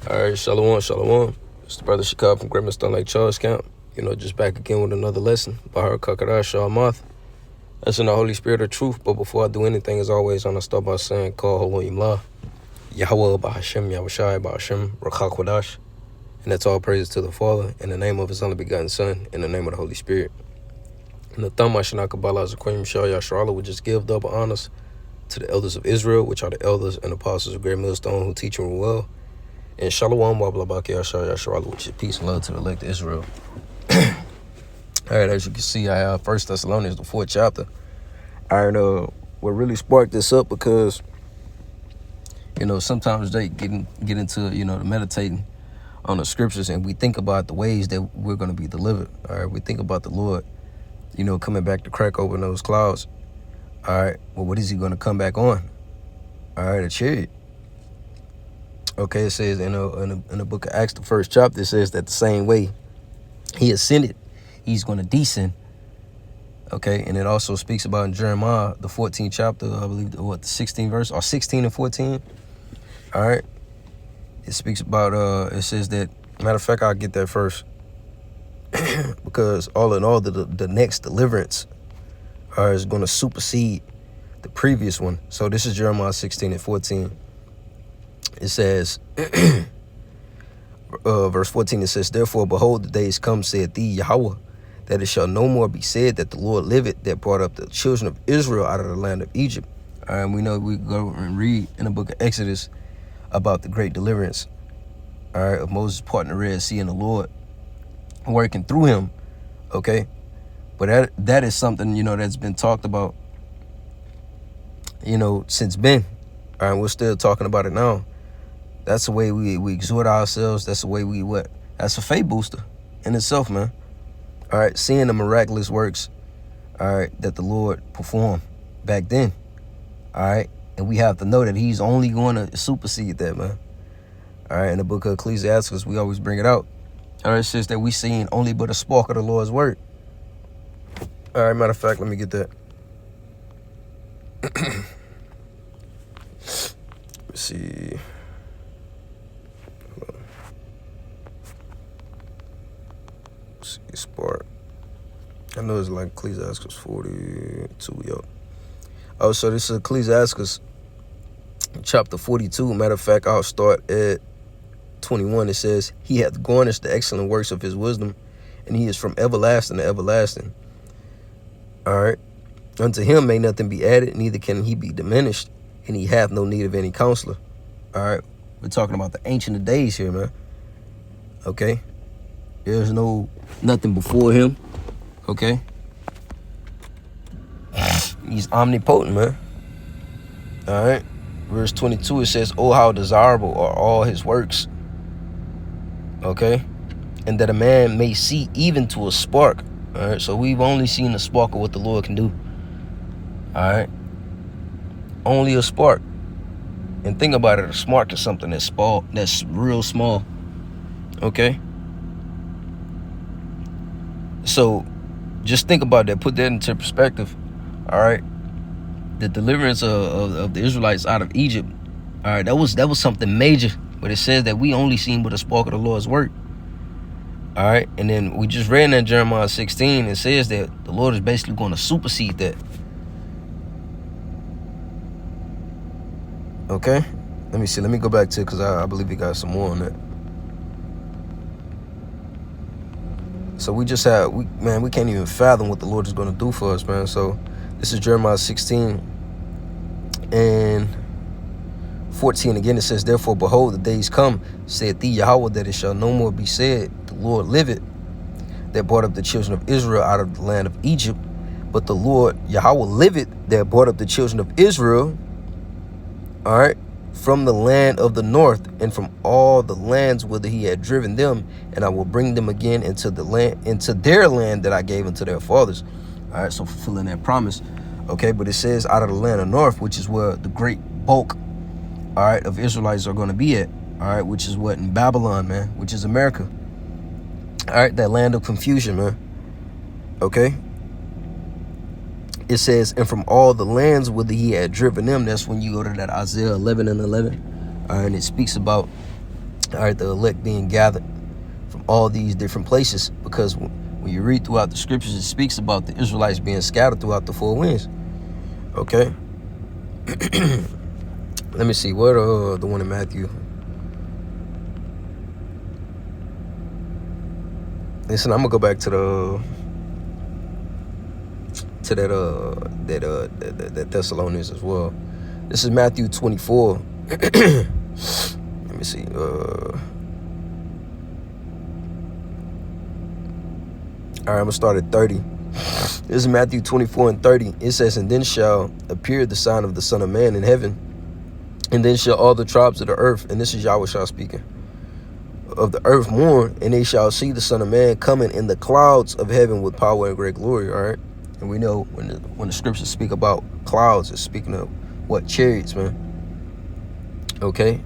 All right, shalom, shalom. It's the brother Shakab from Grimmett Stone Lake Charles Camp. Just back again with another lesson. Bahar Kakara Shahmath. That's in the Holy Spirit of truth. But before I do anything, as always, I'm going to start by saying, Call Holohim La, Yahweh Bahashem, Yahushai Bahashem, Rakhakwadash. And that's all praises to the Father, in the name of His only begotten Son, in the name of the Holy Spirit. And the Thumma Shanakabala Zaquim Shah Yasharala would just give double honors to the elders of Israel, which are the elders and apostles of Great Millstone who teach and rule well. And Shalom Wablabaki Yashar Yasharala, which is peace and love to the elect of Israel. All right, as you can see, I have 1 Thessalonians, the 4th chapter. All right, what really sparked this up because, sometimes they get into, the meditating on the scriptures, and we think about the ways that we're going to be delivered. All right, we think about the Lord, coming back to crack open those clouds. All right, well, what is He going to come back on? All right, a chariot. Okay, it says in the book of Acts, the 1st chapter, it says that the same way He ascended, He's going to descend. Okay, and it also speaks about in Jeremiah, the 14th chapter, I believe, the 16th verse, or 16 and 14. All right, it speaks about, it says that, matter of fact, I'll get that first. Because all in all, the next deliverance is going to supersede the previous one. So this is Jeremiah 16 and 14. It says, verse 14, it says, Therefore, behold, the days come, saith thee, Yahweh, that it shall no more be said that the Lord liveth, that brought up the children of Israel out of the land of Egypt. And we know we go and read in the book of Exodus about the great deliverance, of Moses parting the Red Sea and the Lord working through him, okay? But that is something, that's been talked about, since then. All right, we're still talking about it now. That's the way we exhort ourselves. That's the way that's a faith booster in itself, man. All right, seeing the miraculous works, all right, that the Lord performed back then. All right, and we have to know that He's only going to supersede that, man. All right, in the book of Ecclesiastes, we always bring it out. All right, it says that we seen only but a spark of the Lord's word. All right, matter of fact, let me get that. Let's see. Spark. I know it's like Ecclesiastes 42, yo. Oh, so this is Ecclesiastes chapter 42. Matter of fact, I'll start at 21. It says, He hath garnished the excellent works of His wisdom, and He is from everlasting to everlasting. All right. Unto Him may nothing be added, neither can He be diminished, and He hath no need of any counselor. All right. We're talking about the Ancient of Days here, man. Okay. There's nothing before Him. Okay. He's omnipotent, man. All right. Verse 22, it says, Oh, how desirable are all His works. Okay. And that a man may see even to a spark. All right. So we've only seen a spark of what the Lord can do. All right. Only a spark. And think about it. A spark is something that's small, that's real small. Okay. So just think about that. Put that into perspective. All right. The deliverance of the Israelites out of Egypt. All right. That was something major. But it says that we only seen but a spark of the Lord's work. All right. And then we just read in Jeremiah 16. It says that the Lord is basically going to supersede that. Okay. Let me see. Let me go back to it because I believe we got some more on that. So we just we can't even fathom what the Lord is going to do for us, man. So this is Jeremiah 16 and 14. Again, it says, Therefore, behold, the days come, saith thee, Yahweh, that it shall no more be said, the Lord liveth, that brought up the children of Israel out of the land of Egypt. But the Lord, Yahweh, liveth, that brought up the children of Israel, all right, from the land of the north, and from all the lands whither He had driven them, and I will bring them again into their land that I gave unto their fathers. All right, so fulfilling that promise. Okay, but it says out of the land of north, which is where the great bulk, all right, of Israelites are going to be at. All right, which is what, in Babylon, man, which is America. All right, that land of confusion, man. Okay. It says, and from all the lands whither He had driven them. That's when you go to that Isaiah 11 and 11. And it speaks about All right, the elect being gathered from all these different places, because when you read throughout the scriptures, it speaks about the Israelites being scattered throughout the four winds. Okay. Let me see, what the one in Matthew. Listen, I'm gonna go back to that Thessalonians as well. This is Matthew 24. Let me see. All right, I'm gonna start at 30. This is Matthew 24 and 30. It says, "And then shall appear the sign of the Son of Man in heaven, and then shall all the tribes of the earth," and this is Yahushua speaking, "of the earth mourn, and they shall see the Son of Man coming in the clouds of heaven with power and great glory." All right, and we know when the scriptures speak about clouds, it's speaking of what? Chariots, man. Okay,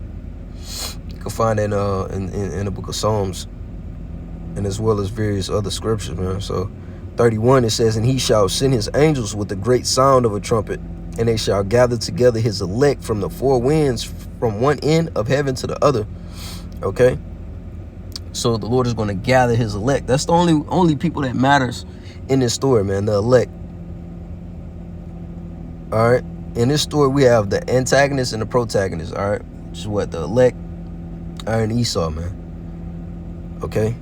you can find that in the book of Psalms, and as well as various other scriptures, man. So 31, it says, "And he shall send his angels with the great sound of a trumpet, and they shall gather together his elect from the four winds, from one end of heaven to the other." Okay, so the Lord is going to gather his elect. That's the only people that matters in this story, man, the elect. All right, in this story we have the antagonist and the protagonist. All right, which is what? The elect, and Esau, man. Okay,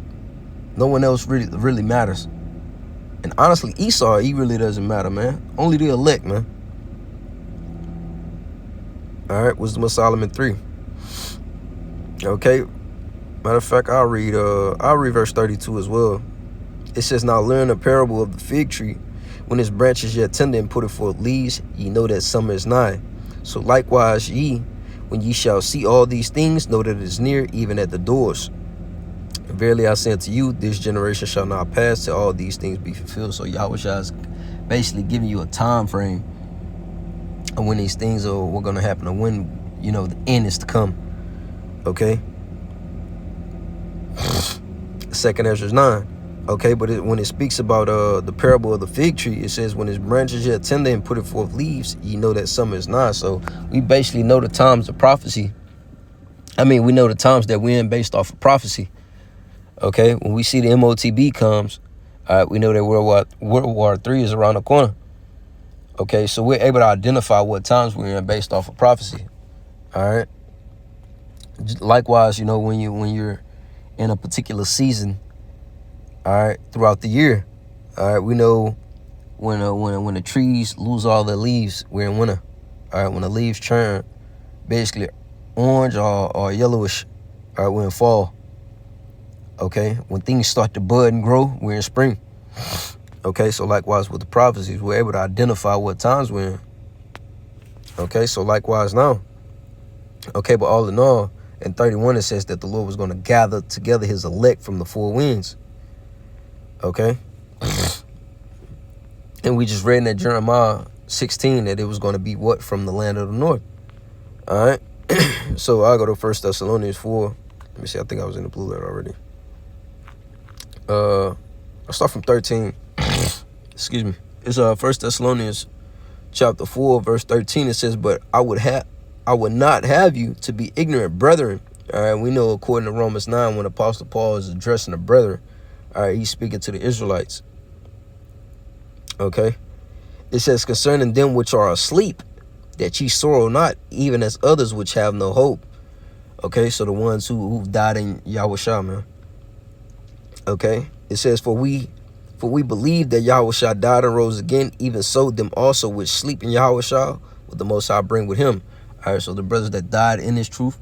no one else really matters. And honestly, Esau, he really doesn't matter, man. Only the elect, man. All right, Wisdom of Solomon 3. Okay, matter of fact, I'll read verse 32 as well. It says, "Now learn a parable of the fig tree. When its branches yet tender and putteth forth leaves, ye know that summer is nigh. So likewise ye, when ye shall see all these things, know that it is near, even at the doors. Verily I say unto you, this generation shall not pass till all these things be fulfilled." So Yahushua is basically giving you a time frame of when these things are going to happen, or when, the end is to come. Okay. 2nd Ezra 9. Okay, but when it speaks about the parable of the fig tree, it says, "When its branches yet tender and putteth forth leaves, ye know that summer is nigh." So we basically know the times of prophecy. I mean, we know the times that we're in based off of prophecy. Okay, when we see the MOTB comes, we know that World War III is around the corner. Okay, so we're able to identify what times we're in based off of prophecy. All right. Likewise, when you're in a particular season, all right, throughout the year, all right, we know when the trees lose all their leaves, we're in winter. All right, when the leaves turn basically orange or yellowish, all right, we're in fall. Okay, when things start to bud and grow, we're in spring. Okay, so likewise with the prophecies, we're able to identify what times we're in. Okay, so likewise now. Okay, but all in all, in 31 it says that the Lord was going to gather together his elect from the four winds. Okay, and we just read in that Jeremiah 16 that it was going to be what? From the land of the north. All right, so I'll go to 1 Thessalonians 4. Let me see, I think I was in the blue letter already. I'll start from 13. Excuse me. It's 1 Thessalonians chapter 4, verse 13. It says, "But I would not have you to be ignorant, brethren." All right, we know according to Romans 9, when Apostle Paul is addressing the brethren, all right, he's speaking to the Israelites. Okay, it says, "Concerning them which are asleep, that ye sorrow not, even as others which have no hope." Okay, so the ones who've died in Yahushua, man. Okay, it says, for we believe that Yahushua died and rose again, even so them also which sleep in Yahushua will the Most High bring with him. All right, so the brothers that died in his truth,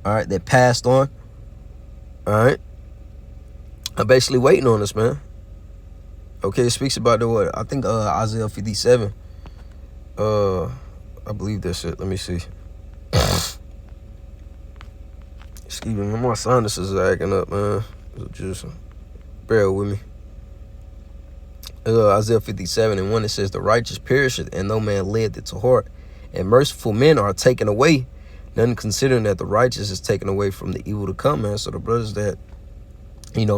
all right, that passed on, all right, are basically waiting on us, man. Okay, it speaks about the what? I think Isaiah 57. I believe that's it. Let me see. Excuse me, my sinuses is acting up, man. Just bear with me. Isaiah 57 and 1, it says, "The righteous perisheth, and no man layeth it to heart. And merciful men are taken away, none considering that the righteous is taken away from the evil to come," man. So the brothers that,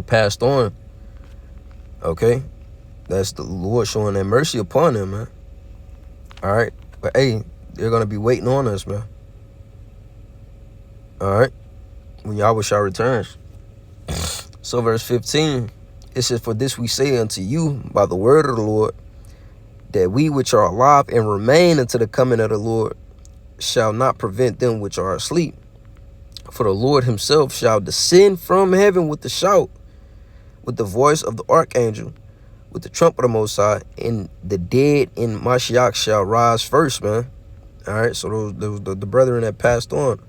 passed on, okay, that's the Lord showing that mercy upon them, man. All right, but hey, they're going to be waiting on us, man. All right, when Yahweh shall returns. So verse 15, it says, for this we say unto you by the word of the Lord, that we which are alive and remain unto the coming of the Lord shall not prevent them which are asleep. For the Lord himself shall descend from heaven with a shout, with the voice of the archangel, with the trump of the Most High, and the dead in Mashiach shall rise first, man. All right, so those the brethren that passed on.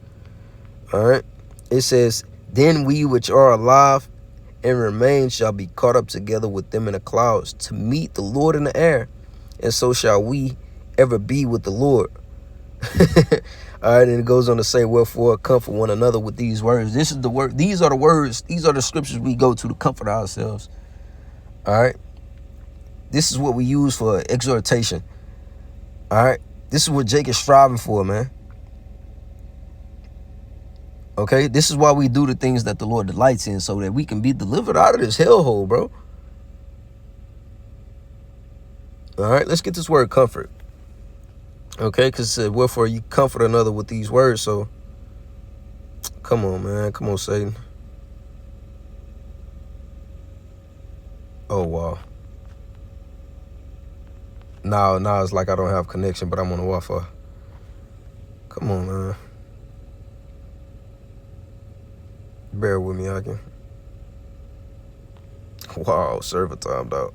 All right, it says, then we which are alive and remain shall be caught up together with them in the clouds to meet the Lord in the air, and so shall we ever be with the Lord. All right, and it goes on to say, wherefore comfort one another with these words. This is the word. These are the words. These are the scriptures we go to comfort ourselves. All right, this is what we use for exhortation. All right, this is what Jake is striving for, man. Okay, this is why we do the things that the Lord delights in, so that we can be delivered out of this hellhole, bro. All right, let's get this word comfort. Okay, because it said, wherefore you comfort another with these words. So, come on, man. Come on, Satan. Oh, wow. Now it's like I don't have connection, but I'm on the Wi-Fi. Come on, man. Bear with me, I can. Wow, server timed out.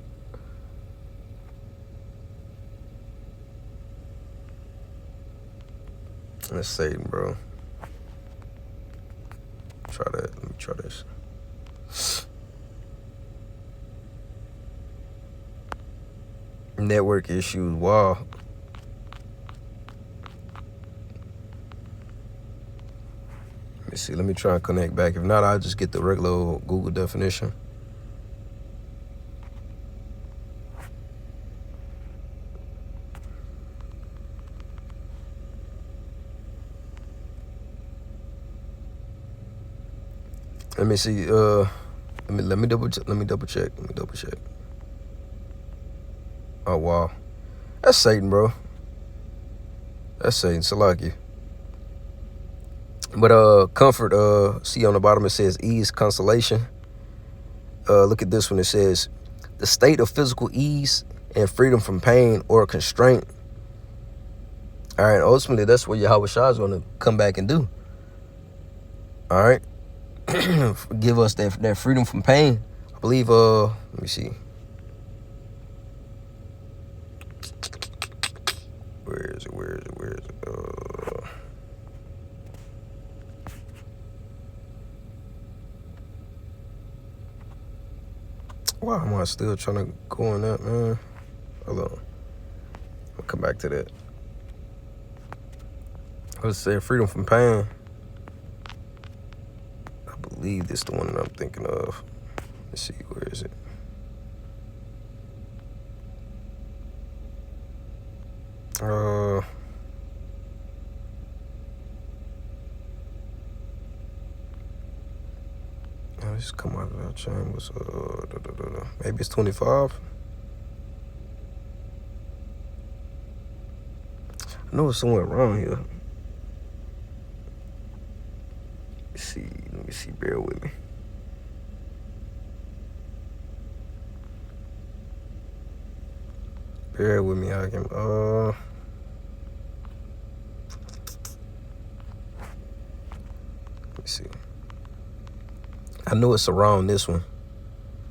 That's Satan, bro. Try that. Let me try this. Network issues. Wow. Let me see. Let me try and connect back. If not, I'll just get the regular Google definition. Let me see. Let me double check. Oh wow, that's Satan, bro. That's Satan. Salaki. But comfort. See on the bottom it says ease, consolation. Look at this one. It says the state of physical ease and freedom from pain or constraint. All right. Ultimately, that's what Yahweh Shah is going to come back and do. All right. Give us that freedom from pain. I believe, let me see. Where is it? Why am I still trying to go on that, man? Hold on. I'll come back to that. Let's say freedom from pain. I believe this is the one that I'm thinking of. Let's see, where is it? Let's come out of that chambers. Maybe it's 25. I know it's somewhere around here. Let me see. Bear with me. I can. Let me see. I know it's around this one.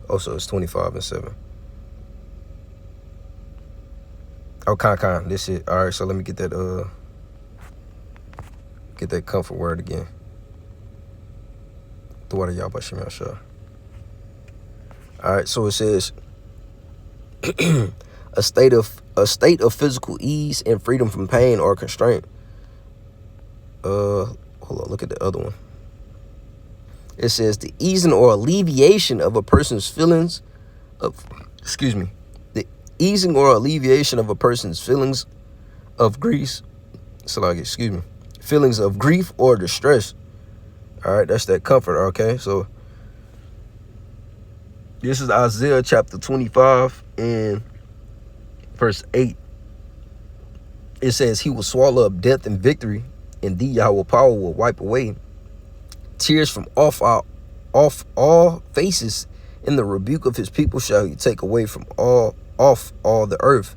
Oh, so it's 25 and 7. Oh, con. This is all right. So let me get that comfort word again. The water y'all by Shemel Shah. All right. So it says a state of physical ease and freedom from pain or constraint. Hold on. Look at the other one. It says the easing or alleviation of a person's feelings of, the easing or alleviation of a person's feelings of grief, feelings of grief or distress. All right, that's that comfort, okay? So this is Isaiah chapter 25 and verse 8. It says, he will swallow up death and victory, and thee Yahweh power will wipe away. Tears from off all faces. In the rebuke of his people shall he take away from off all the earth.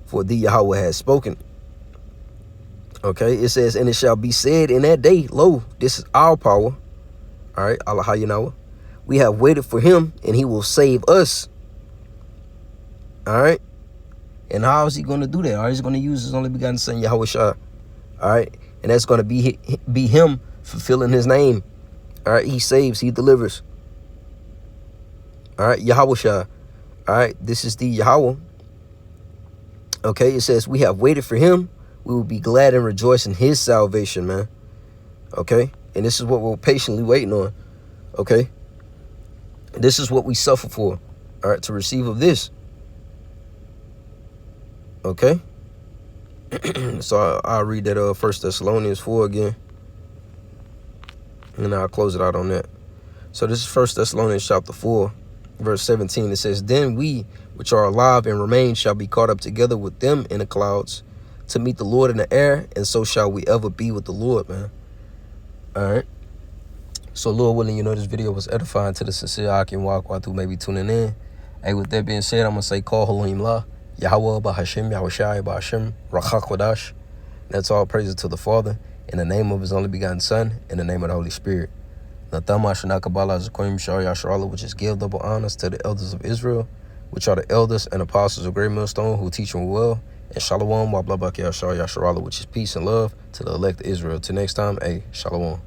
For thee Yahweh has spoken. Okay, it says, and it shall be said in that day, lo, this is our power. All right, Allah Yahweh. We have waited for him, and he will save us. All right. And how is he going to do that? All right, he's going to use his only begotten son, Yahweh Shah. All right. And that's going to be him fulfilling his name. All right. He saves. He delivers. All right. Yahweh Shah. All right. This is the Yahweh. Okay. It says, we have waited for him. We will be glad and rejoice in his salvation, man. Okay. And this is what we're patiently waiting on. Okay. This is what we suffer for. All right. To receive of this. Okay. So I'll read that 1 Thessalonians 4 again. And I'll close it out on that. So this is 1 Thessalonians chapter 4, verse 17. It says, then we which are alive and remain shall be caught up together with them in the clouds to meet the Lord in the air, and so shall we ever be with the Lord, man. All right. So Lord willing, this video was edifying to the sincere Akim Wakwatu maybe tuning in. Hey, with that being said, I'm going to say, call Halim La. Yahweh Bahashim, Yahushai Bahashim, Rachak Wadash. That's all praises to the Father, in the name of his only begotten Son, in the name of the Holy Spirit. Natama Shanakabala Zakoim Shar Yasharala, which is give double honors to the elders of Israel, which are the elders and apostles of Great Millstone, who teach them well. And Shalom, Wablabaki Shar Yasharala, which is peace and love to the elect of Israel. Till next time, hey, Shalom.